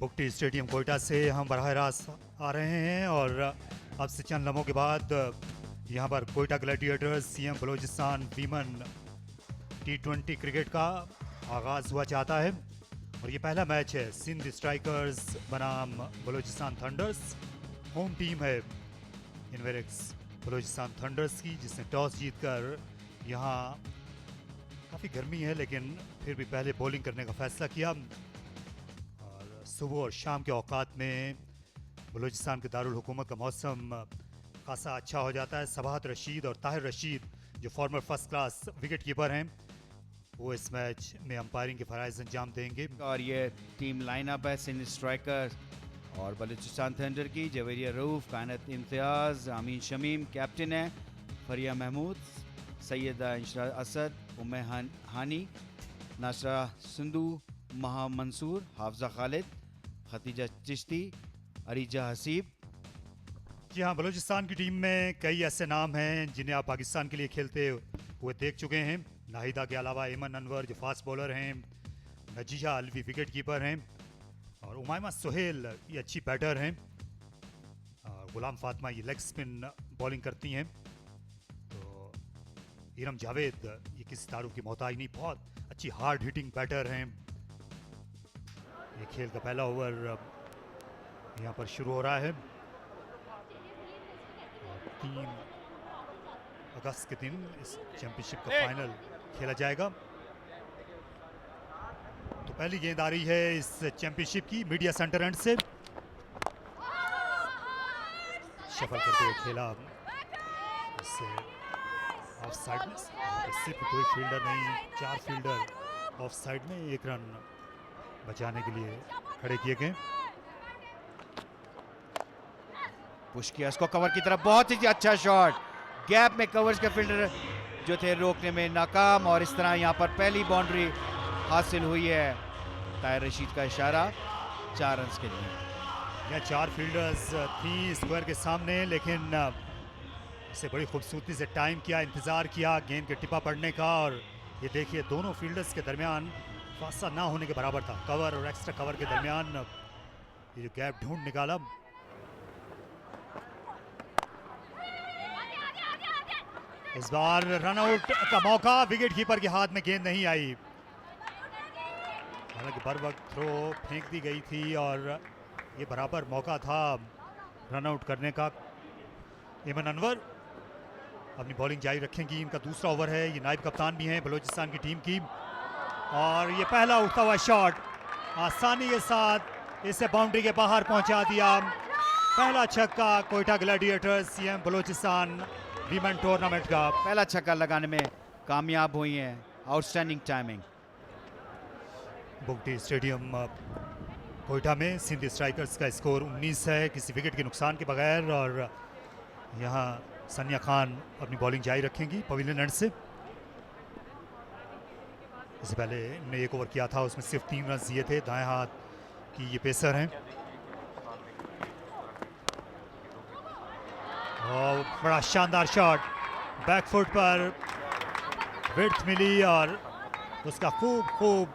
बुकटी stadium Quetta से हम बराह रास्त आ रहे हैं और अब से चंद लम्हों के बाद यहाँ पर Quetta Gladiators CM Balochistan women T20 cricket का आगाज़ हुआ चाहता है और ये पहला मैच है सिंध स्ट्राइकर्स बनाम बलूचिस्तान थंडर्स। होम टीम है इन्वेरिक्स बलूचिस्तान थंडर्स की, जिसने टॉस जीतकर यहाँ काफ़ी गर्मी है लेकिन फिर भी पहले बॉलिंग करने का फैसला किया और सुबह और शाम के औकात में बलूचिस्तान के दारुल हुकूमत का मौसम खासा अच्छा हो जाता है। सबाहत रशीद और ताहिर रशीद जो farmer first class wicket keeper हैं वो इस मैच में अंपायरिंग के फ़राइज़ अंजाम देंगे। और ये टीम लाइनअप है सिंध स्ट्राइकर्स और बलूचिस्तान थंडर की। जवेरिया रऊफ, कायनात इम्तियाज़, अमीन शमीम कैप्टन है, फरिया महमूद, सैयदा इंशरा असद, उम्मे हानी, नासरा सिंधु, महा मंसूर, हाफजा खालिद, खतीजा चिश्ती, अरीजा हसीब। जी हाँ, बलूचिस्तान की टीम में कई ऐसे नाम हैं जिन्हें आप पाकिस्तान के लिए खेलते हुए देख चुके हैं। नाहिदा के अलावा एमन अनवर जो फास्ट बॉलर हैं, नजीहा अलवी विकेट कीपर हैं और उमायमा सुहेल ये अच्छी बैटर हैं, गुलाम फातिमा ये लेग स्पिन बॉलिंग करती हैं, तो इरम जावेद ये किसी तारुफ की मोहताज नहीं, बहुत अच्छी हार्ड हिटिंग बैटर हैं। ये खेल का पहला ओवर यहाँ पर शुरू हो रहा है। 3 अगस्त के दिन इस चैंपियनशिप का फाइनल खेला जाएगा। तो पहली गेंद आ रही है इस चैंपियनशिप की मीडिया सेंटर एंड से, शफल करते हुए खेला इससे ऑफ साइड में, सिर्फ कोई फील्डर नहीं, 4 फील्डर ऑफ साइड में 1 रन बचाने के लिए खड़े किए गए। पुश किया इसको कवर की तरफ, बहुत ही अच्छा शॉट, गैप में कवर्स के फील्डर जो थे रोकने में नाकाम और इस तरह यहाँ पर पहली बाउंड्री हासिल हुई है। ताहिर रशीद का इशारा 4 रन के लिए। यह 4 फील्डर्स थी स्क्वायर के सामने लेकिन इसे बड़ी खूबसूरती से टाइम किया, इंतज़ार किया गेंद के टिपा पड़ने का और ये देखिए दोनों फील्डर्स के दरमियान फासला ना होने के बराबर था। कवर और एक्स्ट्रा कवर के दरमियान ये जो गैप ढूंढ निकाला। इस बार रन आउट का मौका, विकेट कीपर के हाथ में गेंद नहीं आई, हालांकि बर वक्त थ्रो फेंक दी गई थी और ये बराबर मौका था रन आउट करने का। एमन अनवर अपनी बॉलिंग जारी रखेंगी, इनका दूसरा ओवर है, ये नायब कप्तान भी हैं बलूचिस्तान की टीम की और ये पहला उठता हुआ शॉट आसानी के साथ इसे बाउंड्री के बाहर पहुंचा दिया। पहला छक्का Quetta Gladiators CM Balochistan women tournament का। पहला छक्का लगाने में कामयाब हुई हैं, आउटस्टैंडिंग टाइमिंग। बुकटी स्टेडियम कोयटा में सिंध स्ट्राइकर्स का स्कोर 19 है किसी विकेट के नुकसान के बगैर और यहाँ सनिया खान अपनी बॉलिंग जारी रखेंगी पवेलियन एंड से। इससे पहले उन्होंने 1 ओवर किया था, उसमें सिर्फ 3 रन दिए थे। दाएं हाथ की ये पेसर हैं और बड़ा शानदार शॉट, बैक फुट पर विड्थ मिली और उसका खूब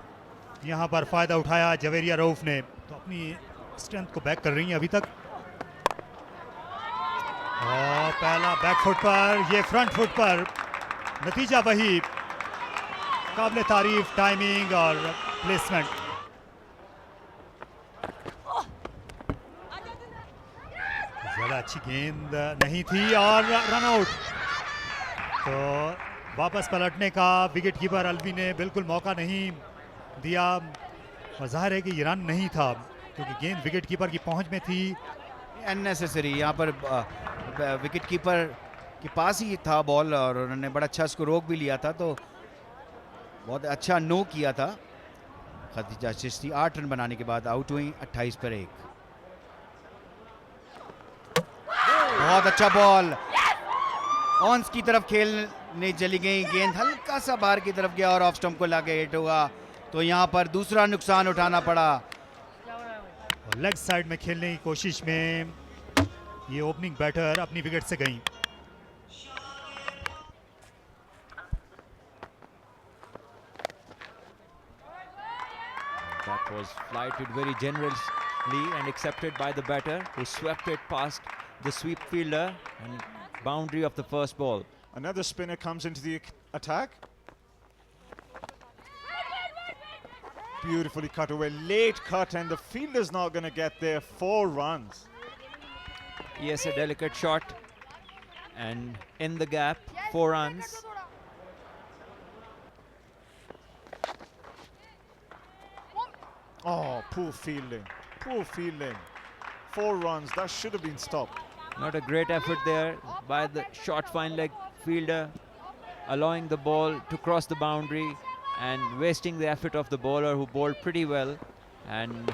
यहाँ पर फ़ायदा उठाया जवेरिया रऊफ ने, तो अपनी स्ट्रेंथ को बैक कर रही हैं अभी तक। और पहला बैक फुट पर, ये फ्रंट फुट पर, नतीजा वही, काबिल तारीफ टाइमिंग और प्लेसमेंट। ज़्यादा अच्छी गेंद नहीं थी और रन आउट। तो वापस पलटने का विकेट कीपर अलवी ने बिल्कुल मौका नहीं दिया और ज़ाहिर है कि ये रन नहीं था क्योंकि गेंद विकेट कीपर की पहुंच में थी। अननेसेसरी यहाँ पर विकेट कीपर के पास ही था बॉल और उन्होंने बड़ा अच्छा इसको रोक भी लिया था, तो बहुत अच्छा नो किया था। खतीजा चिश्ती 8 रन बनाने के बाद आउट हुई 28 पर 1। बहुत अच्छा बॉल ऑन्स की तरफ खेलने चली गई, गेंद हल्का सा बाहर की तरफ गया और ऑफ स्टंप को लाके हिट हुआ, तो यहाँ पर दूसरा नुकसान उठाना पड़ा। और लेग साइड में खेलने की कोशिश में ये ओपनिंग बैटर अपनी विकेट से गई। That was flighted very and accepted by the batter, who swept it past the sweep fielder and boundary of the first ball. Another spinner comes into the attack. Beautifully cut away, late cut, and the fielder's not going to get there. 4 runs. Yes, a delicate shot, and in the gap, 4 runs. Oh, poor fielding. Poor fielding. 4 runs. That should have been stopped. Not a great effort there by the short fine leg fielder, allowing the ball to cross the boundary and wasting the effort of the bowler, who bowled pretty well and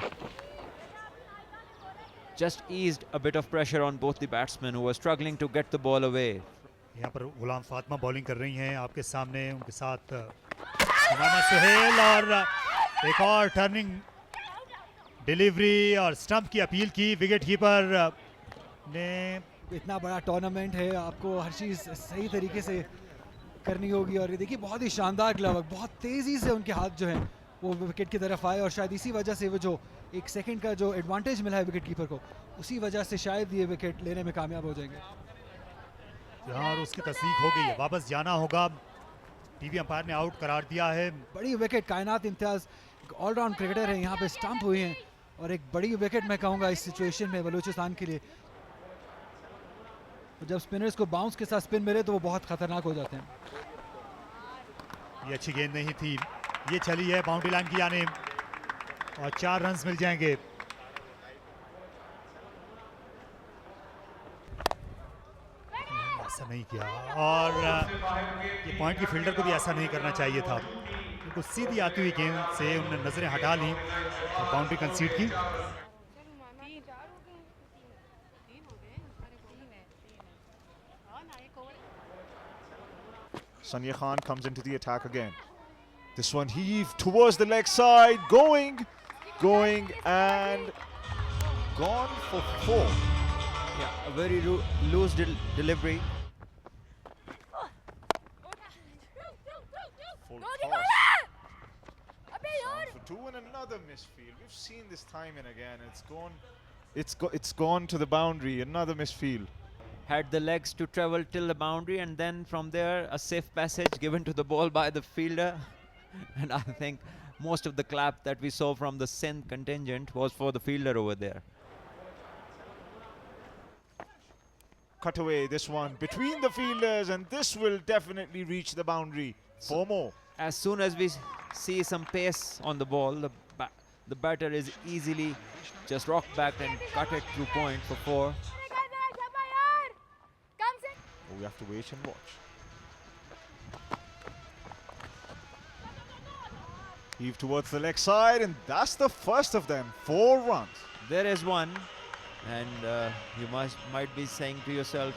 just eased a bit of pressure on both the batsmen, who were struggling to get the ball away. यहाँ पर गुलाम Fatima bowling कर रही हैं आपके सामने, उनके साथ इमामा सुहेल, और एक और टर्निंग डिलीवरी और स्टंप की अपील की विकेट कीपर ने। इतना बड़ा टूर्नामेंट है, आपको हर चीज़ सही तरीके से करनी होगी। और ये देखिए बहुत ही शानदार ग्लव, बहुत तेज़ी से उनके हाथ जो हैं वो विकेट की तरफ आए, और शायद इसी वजह से वो जो 1 सेकंड का जो एडवांटेज मिला है विकेट कीपर को, उसी वजह से शायद ये विकेट लेने में कामयाब हो जाएंगे। यहाँ और उसकी तस्दीक हो गई है, वापस जाना होगा। टीवी अंपायर ने आउट करार दिया है। बड़ी विकेट, कायनात इम्तियाज़ एक ऑलराउंड क्रिकेटर है, यहाँ पे स्टंप हुई हैं, और एक बड़ी विकेट मैं कहूँगा इस सिचुएशन में बलूचिस्तान के लिए। जब स्पिनर्स को बाउंस के साथ स्पिन मिले तो वो बहुत खतरनाक हो जाते हैं। ये अच्छी गेंद नहीं थी, ये चली है बाउंड्री लाइन की जाने, और 4 रन्स मिल जाएंगे। ऐसा नहीं किया, और ये पॉइंट की फील्डर को भी ऐसा नहीं करना चाहिए था। बिल्कुल सीधी आती हुई गेंद से उन्होंने नजरें हटा ली और बाउंड्री कंसीड की। Sanya Khan comes into the attack again. This one heaved towards the leg side, going, and gone for 4. Yeah, a very loose delivery. Full toss. Sound for 2 and another misfield. We've seen this time and again. It's gone to the boundary. Another misfield. Had the legs to travel till the boundary, and then from there a safe passage given to the ball by the fielder. And I think most of the clap that we saw from the Sindh contingent was for the fielder over there. Cut away this one between the fielders, and this will definitely reach the boundary. 4 more. As soon as we see some pace on the ball, the batter is easily just rocked back and cut it through point for 4. We have to wait and watch. Heave towards the leg side, and that's the first of them. 4 runs. There is one, and you might be saying to yourself,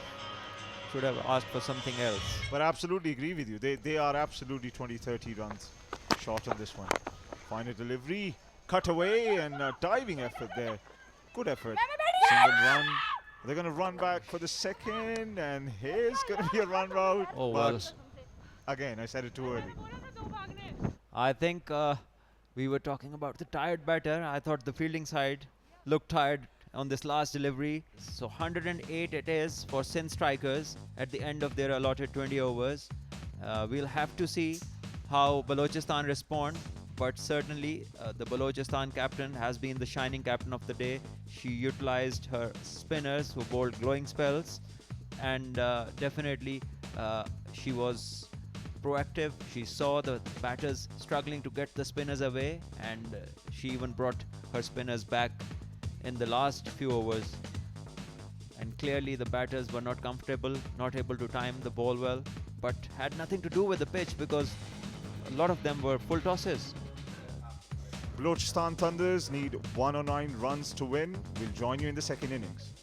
should have asked for something else. But I absolutely agree with you. They are absolutely 20-30 runs short on this one. Final delivery, cut away, and diving effort there. Good effort. Single run. They're going to run back for the second, and here's going to be a run route. Oh, but well. Again, I said it too early. I think we were talking about the tired batter. I thought the fielding side looked tired on this last delivery. So 108 it is for Sindh strikers at the end of their allotted 20 overs. We'll have to see how Balochistan respond, but certainly the Balochistan captain has been the shining captain of the day. She utilized her spinners who bowled glowing spells, and definitely she was proactive. She saw the batters struggling to get the spinners away, and she even brought her spinners back in the last few overs. And clearly the batters were not comfortable, not able to time the ball well, but had nothing to do with the pitch because a lot of them were full tosses. Balochistan Thunders need 109 runs to win. We'll join you in the second innings.